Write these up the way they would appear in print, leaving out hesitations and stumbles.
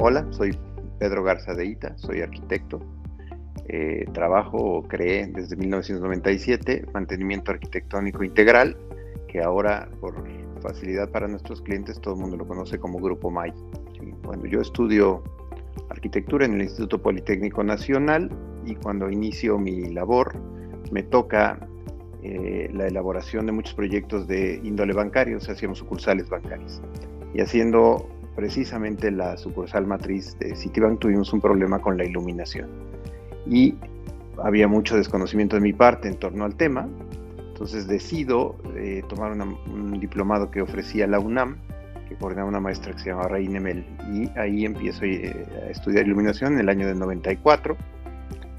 Hola, soy Pedro Garza de Ita, soy arquitecto. Trabajo o creé desde 1997 mantenimiento arquitectónico integral, que ahora por facilidad para nuestros clientes todo el mundo lo conoce como Grupo MAI. Sí, bueno, yo estudio arquitectura en el Instituto Politécnico Nacional y cuando inicio mi labor me toca la elaboración de muchos proyectos de índole bancario, o sea, hacíamos sucursales bancarias. Y haciendo precisamente la sucursal matriz de Citibank tuvimos un problema con la iluminación y había mucho desconocimiento de mi parte en torno al tema. Entonces decido tomar un diplomado que ofrecía la UNAM, que coordinaba una maestra que se llama Reine Mel, y ahí empiezo a estudiar iluminación en el año del 94.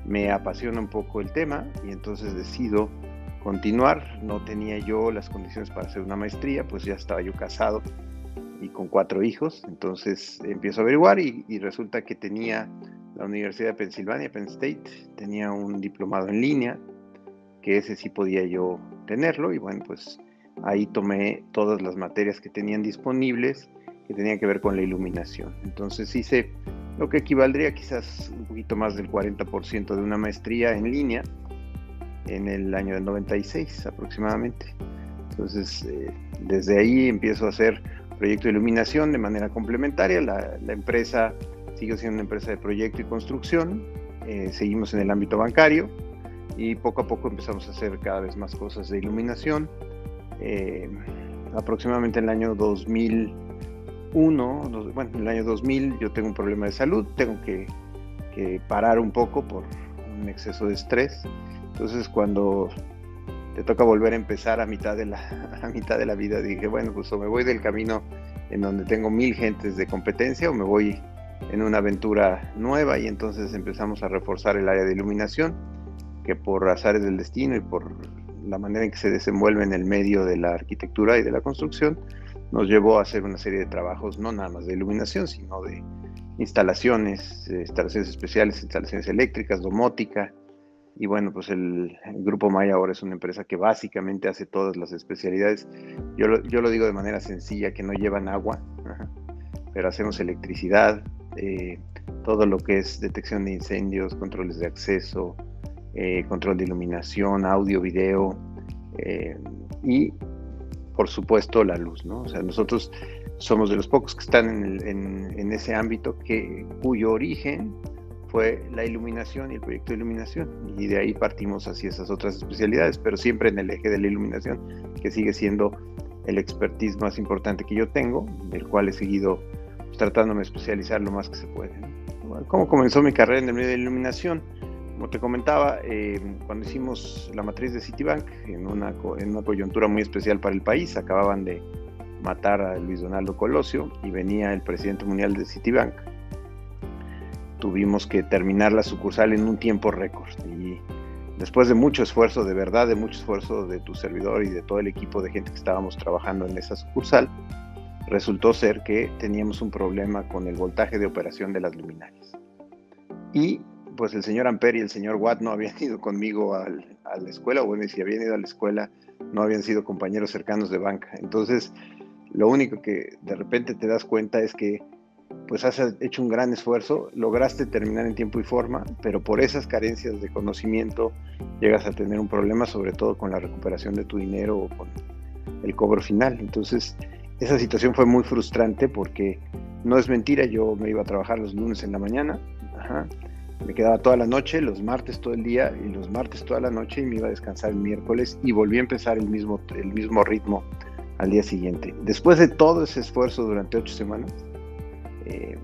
Me apasiona un poco el tema y entonces decido continuar. No tenía yo las condiciones para hacer una maestría, pues ya estaba yo casado y con 4 hijos, entonces empiezo a averiguar y resulta que tenía la Universidad de Pensilvania, Penn State, tenía un diplomado en línea, que ese sí podía yo tenerlo, y bueno, pues ahí tomé todas las materias que tenían disponibles, que tenían que ver con la iluminación. Entonces hice lo que equivaldría quizás un poquito más del 40% de una maestría en línea, en el año del 96 aproximadamente. Entonces, desde ahí empiezo a hacer proyecto de iluminación de manera complementaria. La empresa sigue siendo una empresa de proyecto y construcción. Seguimos en el ámbito bancario y poco a poco empezamos a hacer cada vez más cosas de iluminación. Aproximadamente en el año 2001, en el año 2000 yo tengo un problema de salud, tengo que parar un poco por un exceso de estrés. Entonces cuando te toca volver a empezar a mitad de la vida, dije, bueno, pues o me voy del camino en donde tengo 1000 gentes de competencia o me voy en una aventura nueva, y entonces empezamos a reforzar el área de iluminación, que por azares del destino y por la manera en que se desenvuelve en el medio de la arquitectura y de la construcción, nos llevó a hacer una serie de trabajos, no nada más de iluminación, sino de instalaciones especiales, instalaciones eléctricas, domótica. Y bueno, pues el Grupo MAI ahora es una empresa que básicamente hace todas las especialidades. Yo lo digo de manera sencilla, que no llevan agua, pero hacemos electricidad, todo lo que es detección de incendios, controles de acceso, control de iluminación, audio, video, y por supuesto la luz, ¿no? O sea, nosotros somos de los pocos que están en ese ámbito cuyo origen fue la iluminación y el proyecto de iluminación, y de ahí partimos hacia esas otras especialidades, pero siempre en el eje de la iluminación, que sigue siendo el expertise más importante que yo tengo, del cual he seguido tratándome de especializar lo más que se puede, ¿no? Bueno, ¿cómo comenzó mi carrera en el medio de la iluminación? Como te comentaba, cuando hicimos la matriz de Citibank, en una coyuntura muy especial para el país, acababan de matar a Luis Donaldo Colosio y venía el presidente mundial de Citibank. Tuvimos que terminar la sucursal en un tiempo récord, y después de mucho esfuerzo, de verdad, de mucho esfuerzo de tu servidor y de todo el equipo de gente que estábamos trabajando en esa sucursal, resultó ser que teníamos un problema con el voltaje de operación de las luminarias. Y pues el señor Ampere y el señor Watt no habían ido conmigo a la escuela, o bueno, si habían ido a la escuela, no habían sido compañeros cercanos de banca. Entonces, lo único que de repente te das cuenta es que pues has hecho un gran esfuerzo, lograste terminar en tiempo y forma, pero por esas carencias de conocimiento llegas a tener un problema, sobre todo con la recuperación de tu dinero o con el cobro final. Entonces, esa situación fue muy frustrante porque no es mentira, yo me iba a trabajar los lunes en la mañana, Me quedaba toda la noche, los martes todo el día y los martes toda la noche, y me iba a descansar el miércoles y volví a empezar el mismo ritmo al día siguiente. Después de todo ese esfuerzo durante 8 semanas,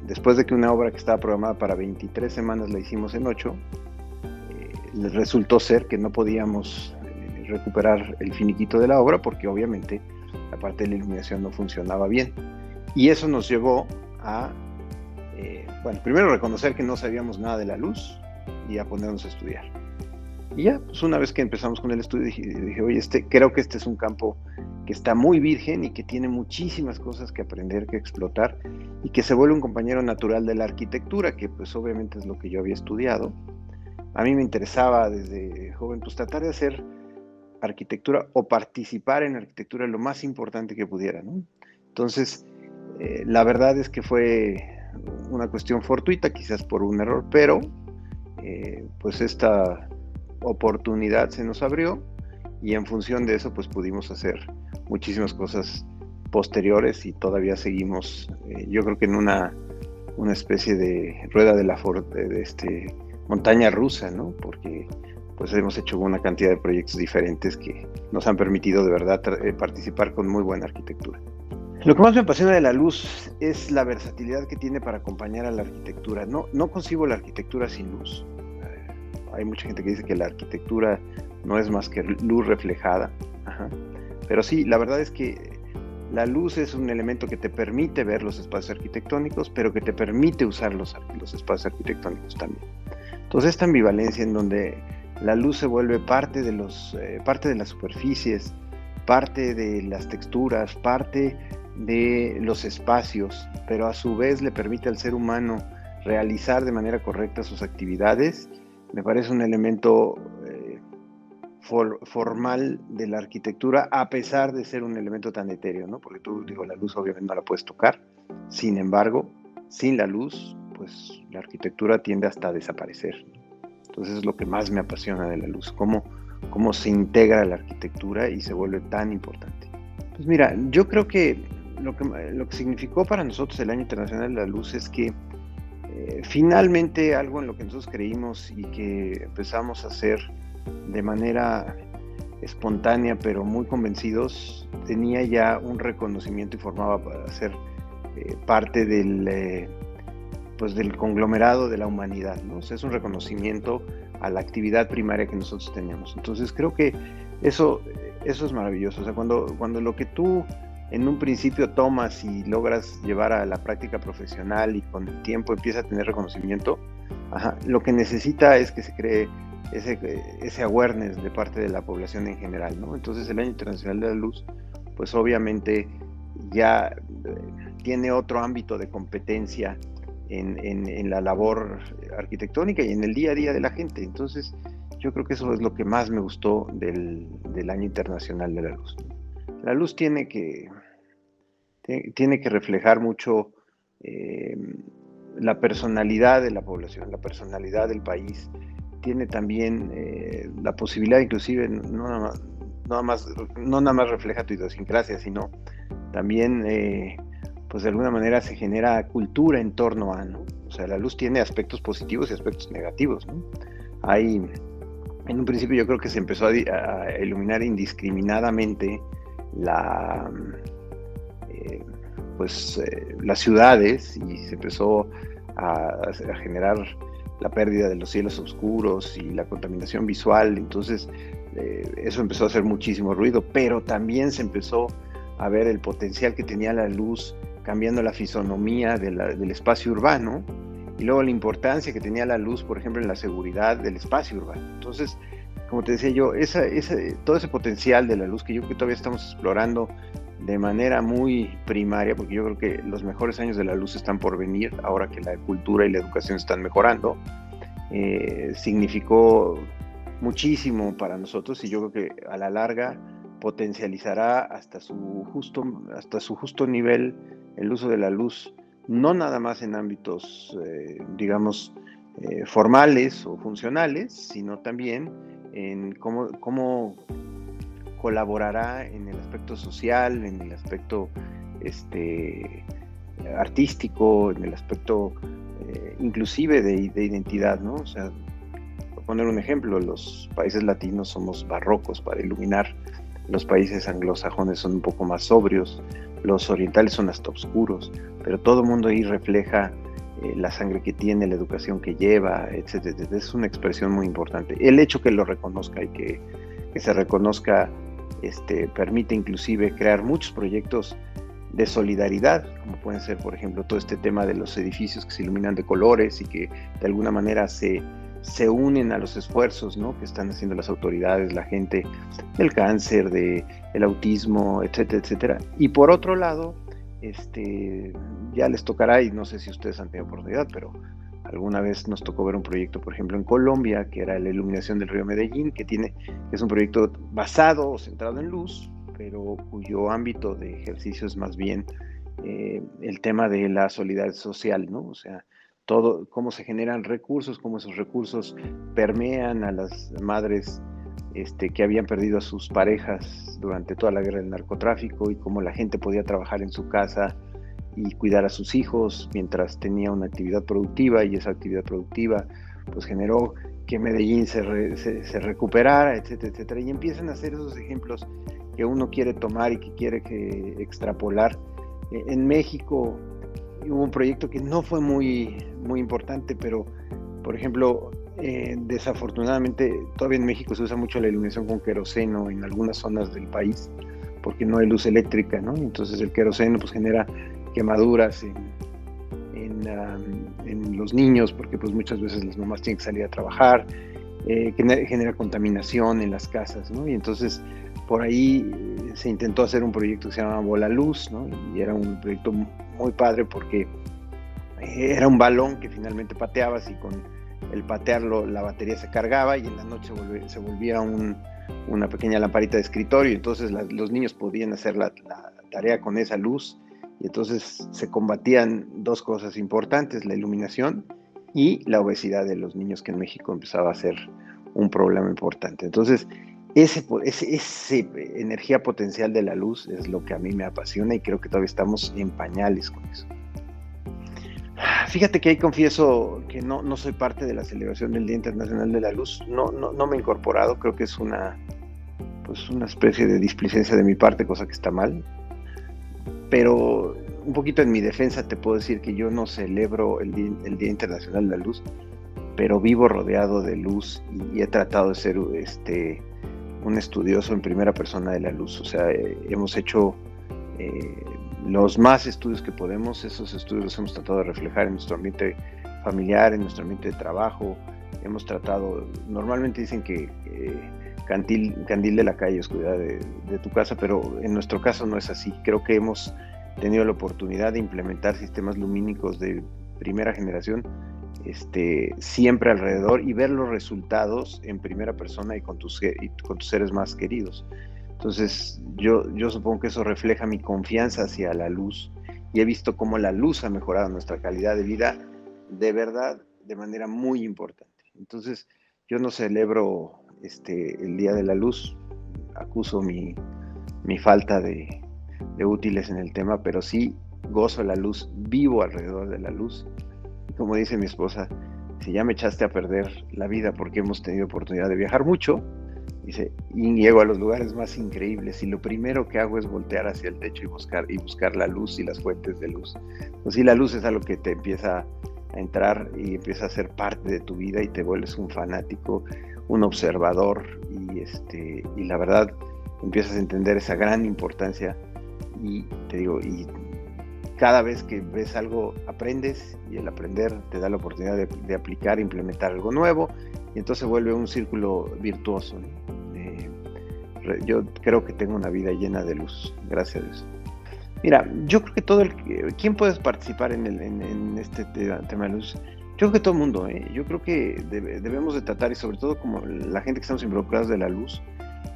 después de que una obra que estaba programada para 23 semanas la hicimos en 8, resultó ser que no podíamos recuperar el finiquito de la obra porque obviamente la parte de la iluminación no funcionaba bien. Y eso nos llevó a, primero reconocer que no sabíamos nada de la luz y a ponernos a estudiar. Y ya, pues una vez que empezamos con el estudio, dije, oye, creo que este es un campo que está muy virgen y que tiene muchísimas cosas que aprender, que explotar, y que se vuelve un compañero natural de la arquitectura, que pues obviamente es lo que yo había estudiado. A mí me interesaba desde joven pues tratar de hacer arquitectura o participar en arquitectura lo más importante que pudiera, ¿no? Entonces, la verdad es que fue una cuestión fortuita, quizás por un error, pero pues esta oportunidad se nos abrió y en función de eso pues pudimos hacer muchísimas cosas posteriores y todavía seguimos, yo creo que en una especie de rueda de la montaña rusa, ¿no? Porque pues hemos hecho una cantidad de proyectos diferentes que nos han permitido de verdad participar con muy buena arquitectura. Lo que más me apasiona de la luz es la versatilidad que tiene para acompañar a la arquitectura. No concibo la arquitectura sin luz. Hay mucha gente que dice que la arquitectura no es más que luz reflejada. Ajá. Pero sí, la verdad es que la luz es un elemento que te permite ver los espacios arquitectónicos, pero que te permite usar los espacios arquitectónicos también. Entonces, esta ambivalencia en donde la luz se vuelve parte de las superficies, parte de las texturas, parte de los espacios, pero a su vez le permite al ser humano realizar de manera correcta sus actividades, me parece un elemento formal de la arquitectura, a pesar de ser un elemento tan etéreo, ¿no? Porque la luz obviamente no la puedes tocar, sin embargo, sin la luz, pues la arquitectura tiende hasta a desaparecer, ¿no? Entonces es lo que más me apasiona de la luz, cómo se integra la arquitectura y se vuelve tan importante. Pues mira, yo creo que lo que significó para nosotros el Año Internacional de la Luz es que finalmente algo en lo que nosotros creímos y que empezamos a hacer de manera espontánea pero muy convencidos, tenía ya un reconocimiento y formaba para ser parte del conglomerado de la humanidad, ¿no? O sea, es un reconocimiento a la actividad primaria que nosotros teníamos. Entonces creo que eso es maravilloso. O sea, cuando lo que tú en un principio tomas y logras llevar a la práctica profesional y con el tiempo empieza a tener reconocimiento, lo que necesita es que se cree ese awareness de parte de la población en general, ¿no? Entonces el Año Internacional de la Luz, pues obviamente ya tiene otro ámbito de competencia en la labor arquitectónica y en el día a día de la gente. Entonces yo creo que eso es lo que más me gustó del Año Internacional de la Luz. La luz tiene que reflejar mucho la personalidad de la población, la personalidad del país. Tiene también la posibilidad, inclusive, no nada más refleja tu idiosincrasia, sino también, pues de alguna manera se genera cultura en torno a, ¿no? O sea, la luz tiene aspectos positivos y aspectos negativos, ¿no? En un principio yo creo que se empezó a iluminar indiscriminadamente las ciudades y se empezó a generar la pérdida de los cielos oscuros y la contaminación visual. Entonces eso empezó a hacer muchísimo ruido, pero también se empezó a ver el potencial que tenía la luz cambiando la fisonomía del espacio urbano, y luego la importancia que tenía la luz, por ejemplo, en la seguridad del espacio urbano. Entonces, como te decía yo, todo ese potencial de la luz que yo creo que todavía estamos explorando de manera muy primaria, porque yo creo que los mejores años de la luz están por venir, ahora que la cultura y la educación están mejorando, significó muchísimo para nosotros, y yo creo que a la larga potencializará hasta su justo nivel el uso de la luz, no nada más en ámbitos, formales o funcionales, sino también en cómo colaborará en el aspecto social, en el aspecto artístico, en el aspecto inclusive de identidad, ¿no? O sea, por poner un ejemplo, los países latinos somos barrocos para iluminar, los países anglosajones son un poco más sobrios, los orientales son hasta oscuros, pero todo el mundo ahí refleja la sangre que tiene, la educación que lleva, etcétera, etcétera. Es una expresión muy importante. El hecho que lo reconozca y que se reconozca permite inclusive crear muchos proyectos de solidaridad, como pueden ser, por ejemplo, todo este tema de los edificios que se iluminan de colores y que de alguna manera se unen a los esfuerzos, ¿no?, que están haciendo las autoridades, la gente, del cáncer, del autismo, etcétera, etcétera. Y por otro lado, ya les tocará, y no sé si ustedes han tenido oportunidad, pero alguna vez nos tocó ver un proyecto, por ejemplo, en Colombia, que era la iluminación del río Medellín, que es un proyecto basado o centrado en luz, pero cuyo ámbito de ejercicio es más bien el tema de la solidaridad social, ¿no? O sea, todo, cómo se generan recursos, cómo esos recursos permean a las madres que habían perdido a sus parejas durante toda la guerra del narcotráfico y cómo la gente podía trabajar en su casa y cuidar a sus hijos mientras tenía una actividad productiva, y esa actividad productiva pues generó que Medellín se recuperara, etcétera, etcétera. Y empiezan a hacer esos ejemplos que uno quiere tomar y que quiere extrapolar. En México hubo un proyecto que no fue muy, muy importante, pero, por ejemplo, desafortunadamente todavía en México se usa mucho la iluminación con queroseno en algunas zonas del país, porque no hay luz eléctrica, ¿no? Entonces el queroseno pues genera quemaduras en los niños, porque pues muchas veces las mamás tienen que salir a trabajar, genera contaminación en las casas, ¿no? Y entonces por ahí se intentó hacer un proyecto que se llama Bola Luz, ¿no? Y era un proyecto muy padre porque era un balón que finalmente pateabas y con el patearlo la batería se cargaba y en la noche se volvía una pequeña lamparita de escritorio, y entonces los niños podían hacer la tarea con esa luz, y entonces se combatían dos cosas importantes: la iluminación y la obesidad de los niños, que en México empezaba a ser un problema importante. Entonces, esa energía potencial de la luz es lo que a mí me apasiona, y creo que todavía estamos en pañales con eso. Fíjate que ahí confieso que no soy parte de la celebración del Día Internacional de la Luz. No me he incorporado. Creo que es una especie de displicencia de mi parte, cosa que está mal. Pero un poquito en mi defensa te puedo decir que yo no celebro el Día Internacional de la Luz, pero vivo rodeado de luz y he tratado de ser un estudioso en primera persona de la luz. O sea, hemos hecho los más estudios que podemos. Esos estudios los hemos tratado de reflejar en nuestro ambiente familiar, en nuestro ambiente de trabajo. Hemos tratado, normalmente dicen que candil de la calle, oscuridad de tu casa, pero en nuestro caso no es así. Creo que hemos tenido la oportunidad de implementar sistemas lumínicos de primera generación siempre alrededor, y ver los resultados en primera persona y con tus seres más queridos. Entonces yo supongo que eso refleja mi confianza hacia la luz, y he visto cómo la luz ha mejorado nuestra calidad de vida de verdad, de manera muy importante. Entonces yo no celebro el Día de la Luz, acuso mi falta de útiles en el tema, pero sí gozo la luz, vivo alrededor de la luz. Y como dice mi esposa, si ya me echaste a perder la vida porque hemos tenido oportunidad de viajar mucho, dice, y llego a los lugares más increíbles y lo primero que hago es voltear hacia el techo y buscar la luz y las fuentes de luz. Pues sí, la luz es algo que te empieza a entrar y empieza a ser parte de tu vida y te vuelves un fanático, un observador, y la verdad empiezas a entender esa gran importancia. Y te digo, y cada vez que ves algo aprendes, y el aprender te da la oportunidad de aplicar, implementar algo nuevo, y entonces se vuelve un círculo virtuoso, ¿no? Yo creo que tengo una vida llena de luz, gracias a Dios. Mira, yo creo que ¿quién puede participar en este tema de luz? Yo creo que todo el mundo, ¿eh? Yo creo que debemos de tratar, y sobre todo como la gente que estamos involucrados de la luz,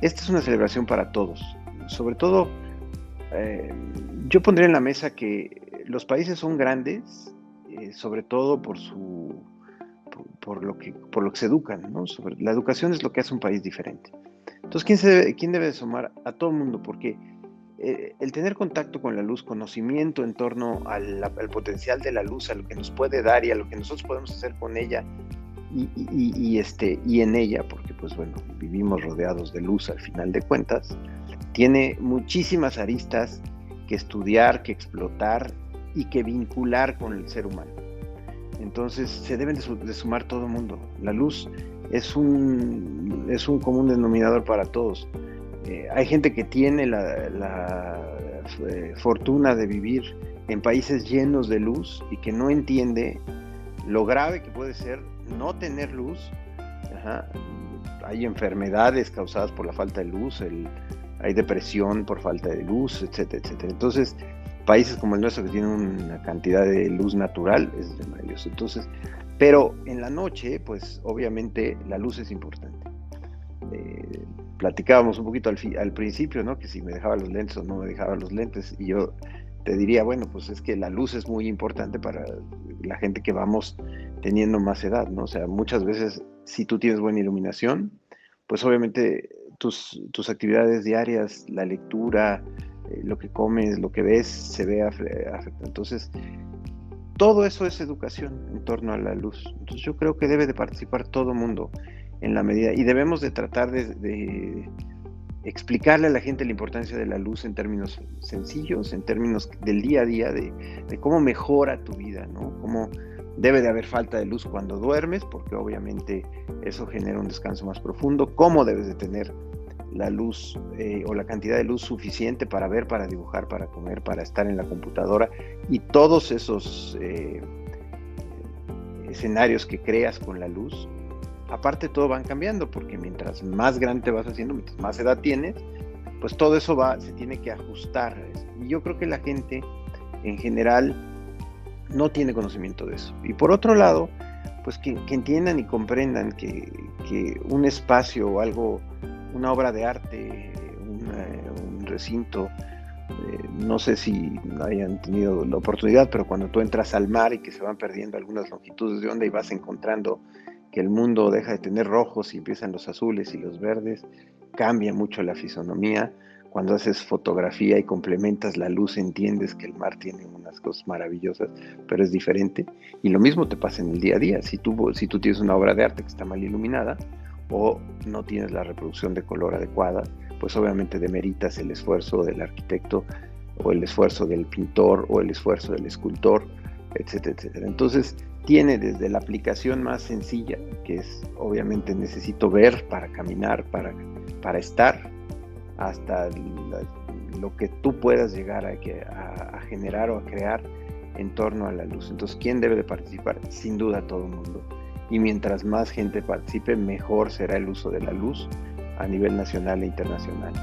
esta es una celebración para todos. Sobre todo, yo pondría en la mesa que los países son grandes, sobre todo por lo que se educan, ¿no? La educación es lo que hace un país diferente. Entonces, ¿quién debe de sumar? A todo el mundo, porque el tener contacto con la luz, conocimiento en torno al potencial de la luz, a lo que nos puede dar y a lo que nosotros podemos hacer con ella y en ella, porque pues bueno, vivimos rodeados de luz al final de cuentas, tiene muchísimas aristas que estudiar, que explotar y que vincular con el ser humano. Entonces se deben de sumar todo el mundo. La luz es un común denominador para todos. Hay gente que tiene la fortuna de vivir en países llenos de luz y que no entiende lo grave que puede ser no tener luz. Ajá. Hay enfermedades causadas por la falta de luz, hay depresión por falta de luz, etcétera, etcétera. Entonces, países como el nuestro que tienen una cantidad de luz natural es de maravilloso. Entonces, pero en la noche, pues obviamente la luz es importante. Platicábamos un poquito al principio, ¿no? Que si me dejaba los lentes o no me dejaba los lentes, y yo te diría, bueno, pues es que la luz es muy importante para la gente que vamos teniendo más edad, ¿no? O sea, muchas veces, si tú tienes buena iluminación, pues obviamente tus actividades diarias, la lectura, lo que comes, lo que ves, se ve afectado. Entonces, todo eso es educación en torno a la luz. Entonces, yo creo que debe de participar todo el mundo en la medida, y debemos de tratar de explicarle a la gente la importancia de la luz en términos sencillos, en términos del día a día, de cómo mejora tu vida, ¿no? Cómo debe de haber falta de luz cuando duermes, porque obviamente eso genera un descanso más profundo, cómo debes de tener la luz o la cantidad de luz suficiente para ver, para dibujar, para comer, para estar en la computadora, y todos esos escenarios que creas con la luz. Aparte, todo van cambiando, porque mientras más grande te vas haciendo, mientras más edad tienes, pues todo eso se tiene que ajustar. Y yo creo que la gente en general no tiene conocimiento de eso. Y por otro lado, pues que entiendan y comprendan que un espacio o algo, una obra de arte, un recinto, no sé si hayan tenido la oportunidad, pero cuando tú entras al mar y que se van perdiendo algunas longitudes de onda y vas encontrando que el mundo deja de tener rojos y empiezan los azules y los verdes, cambia mucho la fisonomía. Cuando haces fotografía y complementas la luz, entiendes que el mar tiene unas cosas maravillosas, pero es diferente. Y lo mismo te pasa en el día a día. Si tú tienes una obra de arte que está mal iluminada o no tienes la reproducción de color adecuada, pues obviamente demeritas el esfuerzo del arquitecto o el esfuerzo del pintor o el esfuerzo del escultor, etcétera, etcétera. Entonces, tiene desde la aplicación más sencilla, que es obviamente necesito ver para caminar, para estar, hasta lo que tú puedas llegar a generar o a crear en torno a la luz. Entonces, ¿quién debe de participar? Sin duda todo el mundo. Y mientras más gente participe, mejor será el uso de la luz a nivel nacional e internacional.